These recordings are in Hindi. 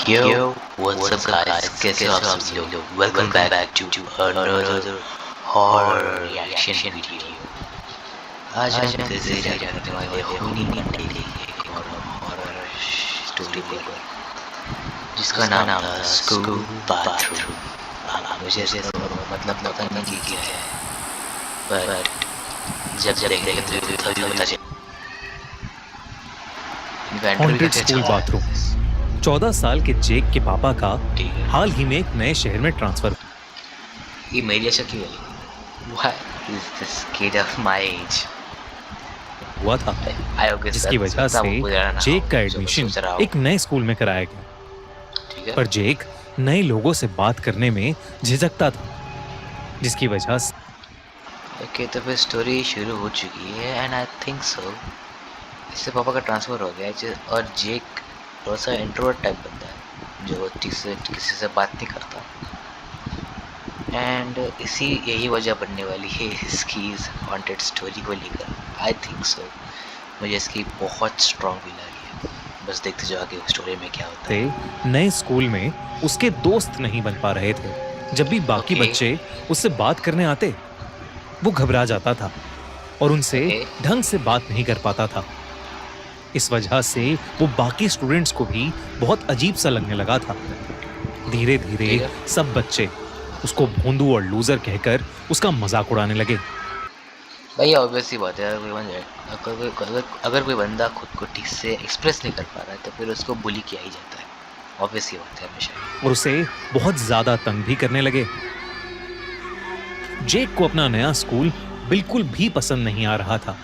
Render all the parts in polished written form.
Yo, what's up guys? कैसे हो आप सभी लोग? Welcome back to another horror reaction video. आज हम फिर से रिएक्ट करने वाले खूनी मंडे की एक और हॉरर स्टोरी के ऊपर जिसका नाम था स्कूल बाथरूम। मुझे इसका मतलब पता नहीं कि क्या है, पर जब देखेंगे तो तभी पता चलेगा। Haunted school bathroom. 14 साल के जेक के पापा का हाल ही में एक नए शहर में ट्रांसफर ये मेरी ऐसा क्यों है? Why is this kid of my age? हुआ था, जिसकी वजह से जेक का एडमिशन एक नए स्कूल में कराया गया। पर जेक नए लोगों से बात करने में झिझकता था, जिसकी वजह से ओके, तो फिर स्टोरी शुरू हो चुकी है एंड आई थिंक सो इससे पापा का ट्रांसफ़र हो गया और जेक थोड़ा सा इंट्रोवर्ट टाइप बंदा है जो किसी से बात नहीं करता एंड यही वजह बनने वाली है इसकी इस हॉन्टेड स्टोरी को लेकर। आई थिंक सो मुझे इसकी बहुत स्ट्रॉन्ग फील आ रही है। बस देखते जाओ आगे स्टोरी में क्या होता है। नए स्कूल में उसके दोस्त नहीं बन पा रहे थे। जब भी बाकी बच्चे उससे बात करने आते वो घबरा जाता था और उनसे ढंग से बात नहीं कर पाता था। इस वजह से वो बाकी स्टूडेंट्स को भी बहुत अजीब सा लगने लगा था। धीरे धीरे सब बच्चे उसको भोंदू और लूजर कहकर उसका मजाक उड़ाने लगे। भाई ऑब्वियस सी बात है, अगर कोई बंदा खुद को ठीक से एक्सप्रेस नहीं कर पा रहा है तो फिर उसको बुली किया ही जाता है। ऑब्वियस सी बात है हमेशा। और उसे बहुत ज्यादा तंग भी करने लगे। जेक को अपना नया स्कूल बिल्कुल भी पसंद नहीं आ रहा था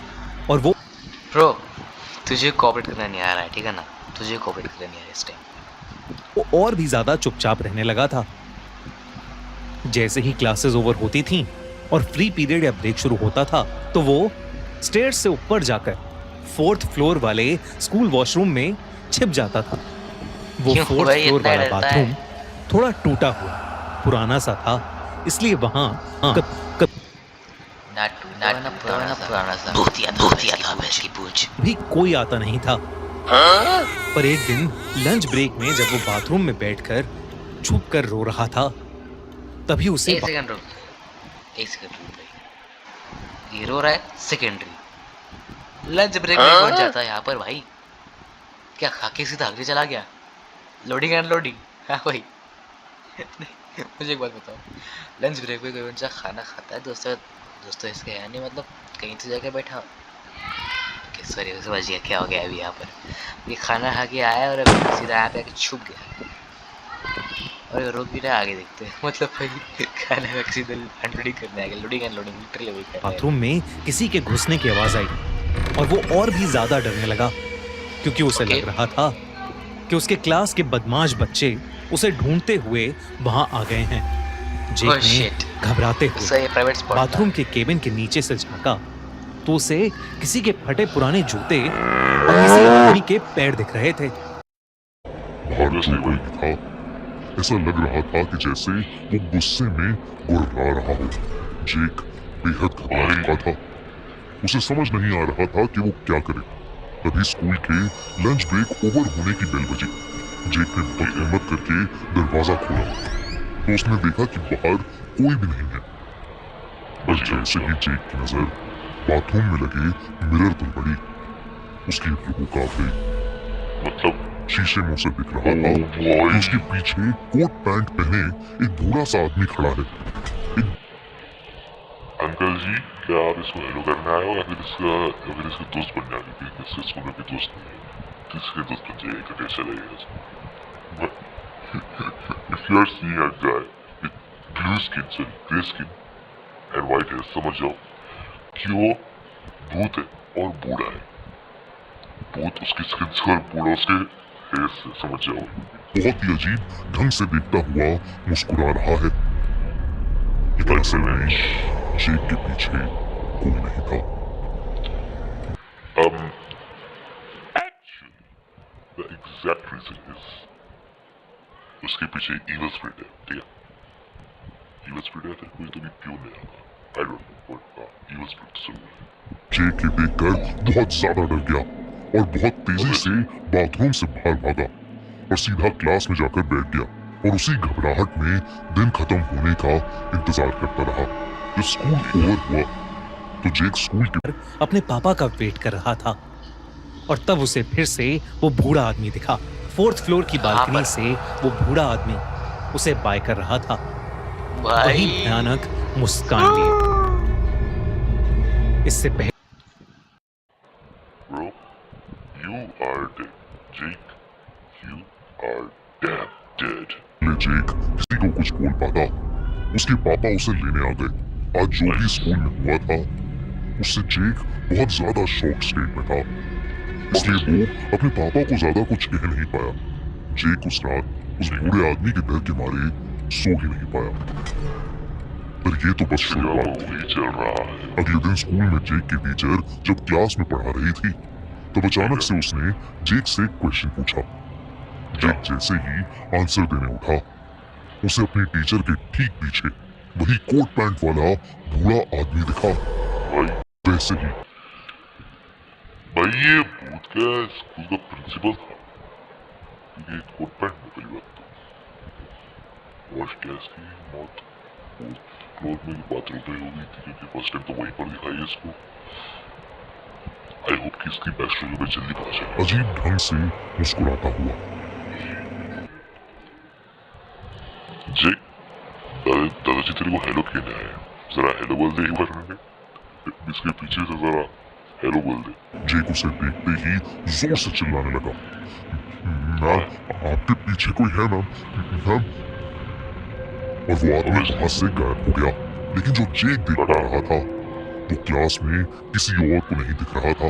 और वो ब्रो तुझे कोऑपरेट करना नहीं आ रहा है, ठीक है ना? तुझे कोऑपरेट करना नहीं आ रहा है इस टाइम। वो और भी ज्यादा चुपचाप रहने लगा था। जैसे ही क्लासेस ओवर होती थीं और फ्री पीरियड या ब्रेक शुरू होता था तो वो स्टेयर्स से ऊपर जाकर 4th फ्लोर वाले स्कूल वॉशरूम में छिप जाता था। वो 4th फ्लोर वाला बाथरूम थोड़ा टूटा हुआ पुराना सा था, इसलिए वहां भी कोई आता नहीं था। पर एक दिन लंच ब्रेक में जब वो बाथरूम में बैठकर छुप कर रो रहा था तभी उसे एक सेकंड रुक भाई। ये रो रहा है सेकेंडरी। लंच ब्रेक में कौन जाता है यहाँ पर भाई? क्या खा के सीधा आगे चला गया? Loading and loading. हाँ भाई मुझे एक बात बताओ, लंच ब्रेक में कोई बच्चा खाना खाता है? दोस्तों इसके है नहीं, मतलब कहीं तो जाके बैठा। सॉरी समझ गया क्या हो गया अभी यहाँ पर। ये खाना खा के आया और अभी सीधा यहाँ पे आके छुप गया और रोक भी रहा। आगे देखते हैं मतलब भाई खाना का सीधा अनलोडिंग करने आ गया। लोडिंग एंड लोडिंग लिटरली वही कर रहा है। बाथरूम में किसी के घुसने की आवाज आई और वो और भी ज्यादा डरने लगा क्योंकि उसे लग रहा था कि उसके क्लास के बदमाश बच्चे उसे ढूंढते हुए वहां आ गए हैं। जेक ने घबराते हुए बाथरूम के केबिन के नीचे से झांका तो उसे किसी के फटे पुराने जूते और किसी आदमी के पैर दिख रहे थे। था। ऐसा लग रहा था कि जैसे वो गुस्से में गुर्रा रहा हो। जेक बेहद घबरा चुका था। उसे समझ नहीं आ रहा था कि वो क्या करे। तभी स्कूल के लंच ब्रेक ओवर होने की बेल बजी। जेक ने बहुत हिम्मत करके दरवाजा खोला तो उसने देखा कि बाहर कोई भी नहीं है। बस जैसे ही जेक की नजर बाथरूम में लगे मिरर पर पड़ी उसकी रूह कांप गई। मतलब शीशे में उसे दिख रहा था कि उसके पीछे कोट पैंट पहने एक बूढ़ा सा आदमी खड़ा है। अंकल जी, क्या आप इसको हेलो करने आए हो या फिर इसके दोस्त बनने आए? क्योंकि इससे स्कूल में भी दोस्त नहीं है, किसके दोस्त बन जाएगा? कैसे लगेगा? If you are seeing a guy with blue skin, sorry, grey skin and white hair, समझ जाओ कि वो भूत है और बूढ़ा है। भूत उसकी स्किन से और बूढ़ा उसके हेयर से, समझ जाओ। बहुत ही अजीब ढंग से देखता हुआ मुस्कुरा रहा है। असल में जेक के पीछे कोई नहीं था। Actually, the exact reason is उसके पीछे evil spirit है, ठीक है? Evil spirit है फिर कोई तो भी प्योर नहीं आगा। I don't know, but evil spirit तो जरूर है। जेक के देखकर बहुत ज्यादा डर गया और बहुत तेजी से बाथरूम से बाहर भागा। और सीधा क्लास में जाकर बैठ गया और उसी घबराहट में दिन खत्म होने का इंतजार करता रहा। जब स्कूल ओवर हुआ तो जेक स्कूल के अपने पापा का वेट कर रहा था और तब उसे फिर से वो बूढ़ा आदमी दिखा। 4th फ्लोर की बालकनी से वो बूढ़ा आदमी उसे बाय कर रहा था, वही भयानक मुस्कान लिए। इससे पहले Bro, you are dead. Jake, you are damn dead. जेक किसी को कुछ बोल पाता। उसके पापा उसे लेने आ गए। आज जो भी स्कूल में हुआ था उससे जेक बहुत ज्यादा शॉक स्टेट में था, इसलिए वो अपने पापा को ज्यादा कुछ कह नहीं पाया। जेक उस रात उस बूढ़े आदमी के डर के मारे सो ही नहीं पाया। पर ये तो बस शुरुआत थी। चल रहा है। अगले दिन स्कूल में जेक की टीचर जब क्लास में पढ़ा रही थी तब अचानक से उसने जेक से एक क्वेश्चन पूछा। जेक जैसे ही आंसर देने उठा उसे अपनी टीचर के ठीक पीछे वही कोट पैंट वाला बूढ़ा आदमी दिखा। भाई वैसे ही भाई ये भूत का स्कूल का प्रिंसिपल था। ये कोट पैंट में पहली बात तो और क्या इसकी मौत फ्लोर में बाथरूम पे हो गई थी, क्योंकि फर्स्ट टाइम तो वहीं पर दिखाई इसको। आई होप कि इसकी बैक स्टोरी में जल्दी पता चले। अजीब ढंग से मुस्कुराता हुआ जी दादाजी तेरे को हेलो कहना है, जरा हेलो बोल दे एक बार में। इसके पीछे से जरा हेलो बोल दे। जेक उसे देखते ही जोर से चिल्लाने लगा, मैम आपके पीछे कोई है मैम, मैम। और वो आदमी वहां से गायब हो गया। लेकिन जो जेक देख रहा था वो क्लास में किसी और को नहीं दिख रहा था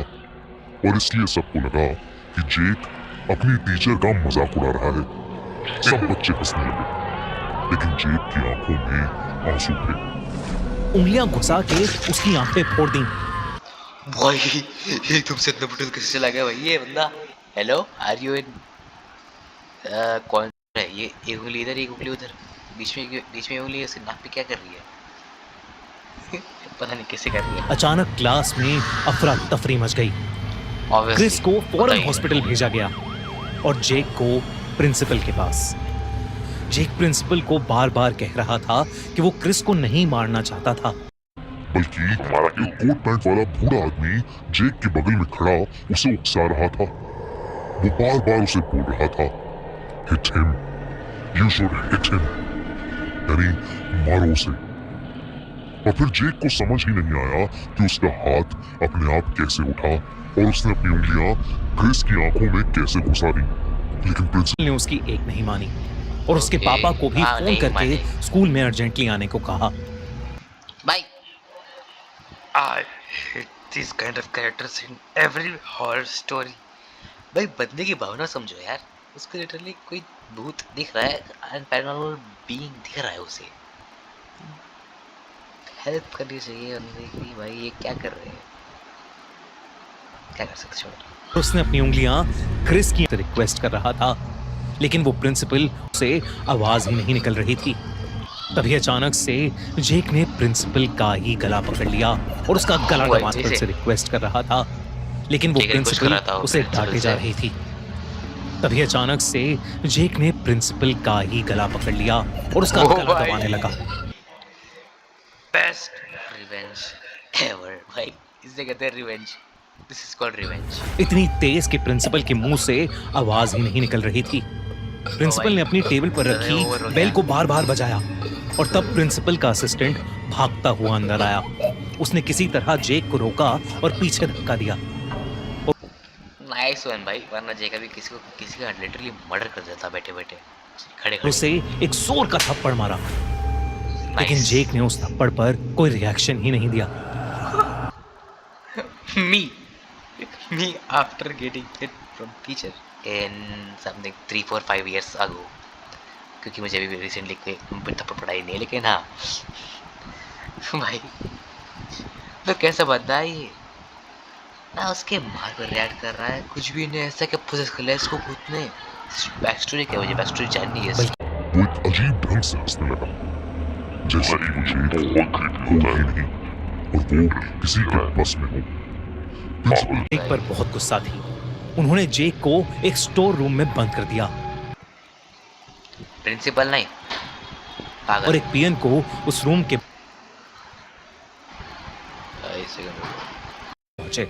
और इसलिए सबको लगा कि जेक अपनी टीचर का मजाक उड़ा रहा है। सब बच्चे हंसने लगे लेकिन जेक की आंखों में आंसू थे। उंगलियां घुसा के उसकी आंखें फोड़ दी। भाई ये तुमसे इतना बुटल कैसे चला गया भाई ये बंदा। हेलो आर यू इन कौन है ये? एक उंगली इधर एक उंगली उधर, बीच में उंगली ऐसे नाक पे क्या कर रही है? पता नहीं कैसे कर रही है। अचानक क्लास में अफरा तफरी मच गई। Obviously, क्रिस को पता फौरन ही हॉस्पिटल नहीं। भेजा गया और जेक को प्रिंसिपल के पास। जेक प्रिंसिपल को बार बार कह रहा था कि वो क्रिस को नहीं मारना चाहता था, बल्कि एक कोट पैंट वाला बूढ़ा आदमी जेक के बगल में खड़ा उसे उकसा रहा था। वो बार बार उसे बोल रहा था, hit him, you should hit him, यानी मारो उसे। और फिर जेक को समझ ही नहीं आया कि उसका हाथ अपने आप कैसे उठा और उसने अपनी उंगलियां क्रिस की आंखों में कैसे घुसा दी। लेकिन प्रिंसिपल ने उसकी एक नहीं मानी और उसके Okay, पापा को भी हाँ, फोन नहीं करके माने। स्कूल में अर्जेंटली आने को कहा। भाई I hate these kind of characters in every horror story. भाई बंदे की भावना समझो यार, उसको लिटरली कोई भूत दिख रहा है एंड पैरानॉर्मल बीइंग दिख रहा है, उसे हेल्प करनी चाहिए बंदे की। भाई ये क्या कर रहे हैं, क्या कर सकते हो? उसने अपनी उंगलियां क्रिस की रिक्वेस्ट कर रहा था लेकिन वो प्रिंसिपल से आवाज ही नहीं निकल रही थी। तभी अचानक से जेक ने प्रिंसिपल का ही गला पकड़ लिया और उसका गला वो दबाकर ऐसे- से रिक्वेस्ट कर रहा था, लेकिन वो जेक रिक्वेस्ट कर प्रिंसिपल रहा था वो उसे प्रिंसिपल डांटे जा से। रही थी। तभी अचानक से जेक ने प्रिंसिपल का ही गला पकड़ लिया और उसका ओ गला भाई। दबाने लगा। बेस्ट रिवेंज एवर भाई, इसे कहते हैं revenge. This is called revenge. इतनी तेज कि प्रिंसिपल के मुंह से आवाज ही नहीं निकल रही थी। प्रिंसिपल ने अपनी टेबल पर ओवर हो रखी गया। बेल को बार बार बजाया और तब प्रिंसिपल का असिस्टेंट भागता हुआ अंदर आया। उसने किसी तरह जेक को रोका और पीछे धक्का दिया। नाइस वन भाई, वरना जेका भी किसी का लिटरली मर्डर कर देता बैठे बैठे खड़े खड़े। उसे एक जोर का थप्पड़ मारा लेकिन जेक ने उस थप्पड़ पर कोई रिएक्शन ही नहीं दिया। me after getting hit from teacher in something 3-4-5 years ago, क्योंकि मुझे अभी रिसेंटली कोई थप्पड़ पढ़ाई नहीं है, लेकिन हाँ भाई तो कैसा बंदा है ये ना, उसके मार पर रिएक्ट कर रहा है, कुछ भी नहीं ऐसा क्या पोजेस कर लिया इसको भूत ने। बैक स्टोरी क्या, मुझे बैक स्टोरी जाननी है इसकी। वो एक अजीब ढंग से हंसने लगा जैसे कि वो जेक हो ही नहीं और वो किसी के बस में हो। प्रिंसिपल जेक पर बहुत गुस्सा थी। उन्होंने जेक को एक स्टोर रूम में बंद कर दिया प्रिंसिपल नहीं, और पागल। एक पीएन को उस रूम के एक सेकंड। पहुंचे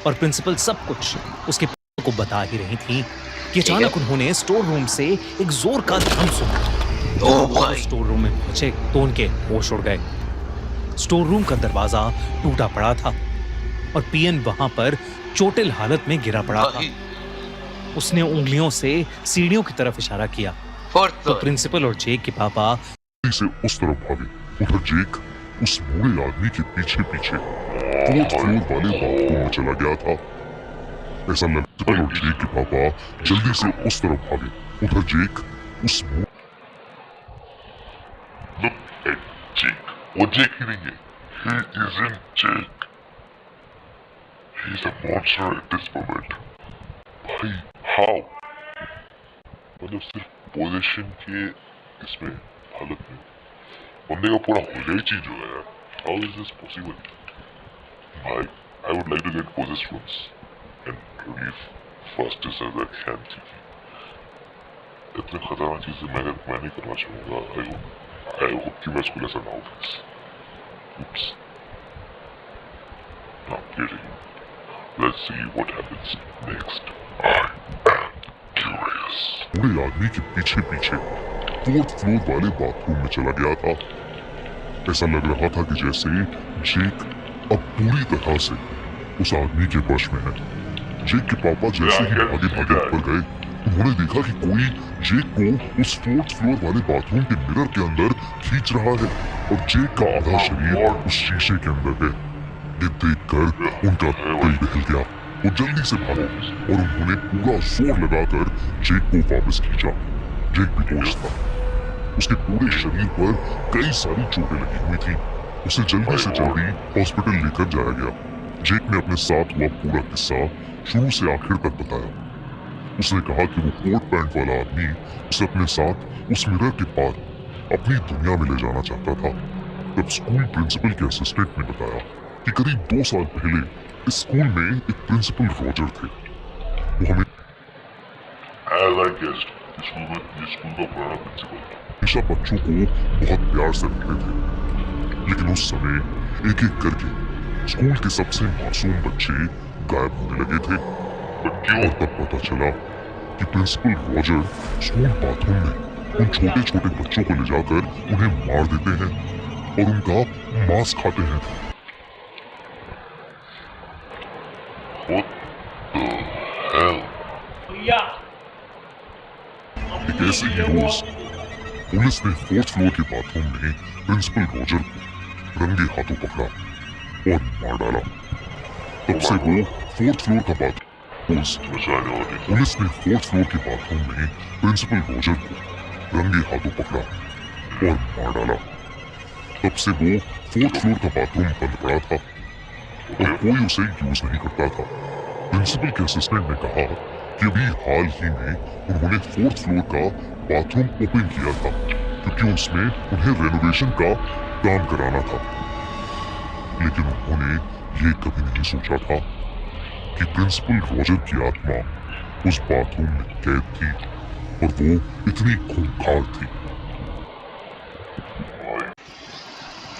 और प्रिंसिपल सब कुछ उसके को बता ही रही थी कि अचानक उन्होंने स्टोर रूम से एक जोर का धम सुना। ओ भाई, स्टोर रूम में पहुंचे तो उनके होश उड़ गए। स्टोर रूम का दरवाजा टूटा पड़ा था और पीएन वहां पर चोटिल हालत में गिरा पड़ा था। उसने उंगलियों से सीढ़ियों की तरफ इशारा किया फोर्थ तो फ्लोर। प्रिंसिपल और जेक के पापा से उस तरफ भागे। उधर जेक उस बूढ़े आदमी के पीछे पीछे फोर्थ फ्लोर वाले बाथरूम में चला गया था। ऐसा लगता और जेक के पापा जल्दी से उस तरफ भागे। उधर जेक उस Look at Jake. वो जेक ही नहीं है. He isn't Jake. He's a monster at this moment. भाई, how? मतलब सिर्फ पोजीशन के इसमें हालत में बंदे का पूरा होलिया ही चेंज हो गया यार. How is this possible? भाई, I would like to get possessed once and relieve fastest as I can. इतने खतरनाक चीजें मैं नहीं करना चाहूँगा. I hope कि मैं इसको ऐसा ना हो. Oops. Now kidding. Let's see what happens next. I am curious. बूढ़े आदमी के पीछे पीछे फोर्थ फ्लोर वाले बाथरूम में चला गया था। ऐसा लग रहा था कि जैसे जेक अब पूरी तरह से उस आदमी के वश में है। जेक के पापा जैसे ही भागे भागे ऊपर गए, उन्होंने देखा कि कोई जेक को उस फोर्थ फ्लोर वाले बाथरूम के मिरर के अंदर खींच रहा है और जेक का आधा शरीर उस शीशे के अंदर है। ये देखकर उनका दिल दहल गया। वो जल्दी से भागे और उन्होंने पूरा जोर लगाकर जेक को वापस खींचा। जेक भी बेहोश था। उसके पूरे शरीर पर कई सारी चोटें लगी हुई थी। उसे जल्दी से जल्दी हॉस्पिटल लेकर जाया गया। जेक ने अपने साथ हुआ पूरा किस्सा शुरू से आखिर तक बताया। उसने कहा कि वो कोट पैंट वाला आदमी उसे अपने साथ उस मिरर के पार अपनी दुनिया में ले जाना चाहता था। तब स्कूल प्रिंसिपल के असिस्टेंट ने बताया कि करीब 2 साल पहले इस स्कूल में एक प्रिंसिपल रॉजर थे। वो As I guessed, ये स्कूल का पुराना प्रिंसिपल हमेशा बच्चों को बहुत प्यार से रखते थे, लेकिन उस समय एक एक करके स्कूल के सबसे मासूम बच्चे गायब होने लगे थे। और तब पता चला कि प्रिंसिपल रॉजर स्कूल बाथरूम में उन छोटे छोटे बच्चों को ले जाकर उन्हें मार देते हैं और उनका मांस खाते हैं। What the hell? एक ऐसे ही रोज पुलिस ने फोर्थ फ्लोर के बाथरूम में प्रिंसिपल रॉजर को रंगे हाथों पकड़ा और मार डाला। तब से वो फोर्थ फ्लोर का बाथरूम बचाने वाली पुलिस ने फोर्थ फ्लोर के बाथरूम में प्रिंसिपल रॉजर को रंगे हाथों पकड़ा और मार डाला। तब से वो फोर्थ फ्लोर का बाथरूम बंद पड़ा था और कोई उसे यूज नहीं करता था। प्रिंसिपल के असिस्टेंट ने कहा कि अभी हाल ही में उन्होंने फोर्थ फ्लोर का बाथरूम ओपन किया था क्योंकि उसमें उन्हें रेनोवेशन का काम कराना था। लेकिन उन्होंने ये कभी नहीं सोचा था कि प्रिंसिपल रॉजर की आत्मा उस बाथरूम में कैद थी और वो इतनी खूंखार थी।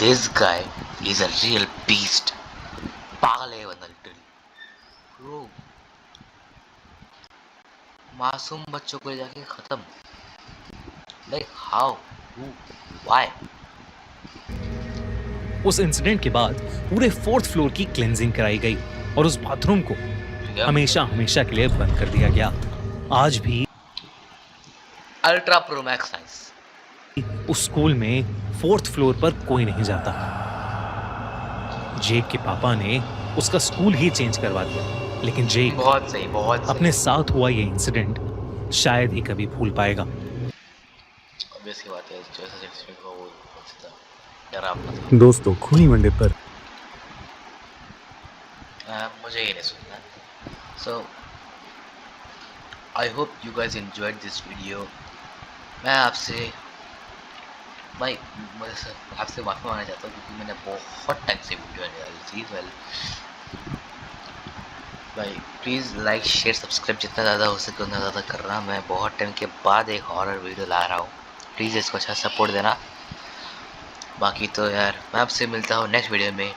This guy is a real beast. पागल है बंदा लिटरली ब्रो। मासूम बच्चों को ले जाके खत्म। Like how, who, why? उस इंसिडेंट के बाद पूरे फोर्थ फ्लोर की क्लेंजिंग कराई गई और उस बाथरूम को हमेशा हमेशा के लिए बंद कर दिया गया। आज भी अल्ट्रा प्रो मैक्स साइज उस स्कूल में फोर्थ फ्लोर पर कोई नहीं जाता। जेक के पापा ने उसका स्कूल ही चेंज करवा दिया, लेकिन जेक बहुत सही, बहुत सही। अपने साथ हुआ ये इंसिडेंट शायद ही कभी भूल पाएगा। ऑब्वियस की बात है, जैसा सिचुएशन को वो डरावना था। दोस्तों खूनी मंडे पर मुझे ये नहीं सुनना। So I hope you guys enjoyed this video. मैं आपसे भाई आपसे माफ़ी मांगना चाहता हूँ क्योंकि मैंने बहुत टाइम से वीडियो नहीं डाली थी। वेल भाई प्लीज़ लाइक शेयर सब्सक्राइब जितना ज़्यादा हो सके उतना ज़्यादा करना। मैं बहुत टाइम के बाद एक हॉरर वीडियो ला रहा हूँ, प्लीज़ इसको अच्छा सपोर्ट देना। बाकी तो यार मैं आपसे मिलता हूँ नेक्स्ट वीडियो में।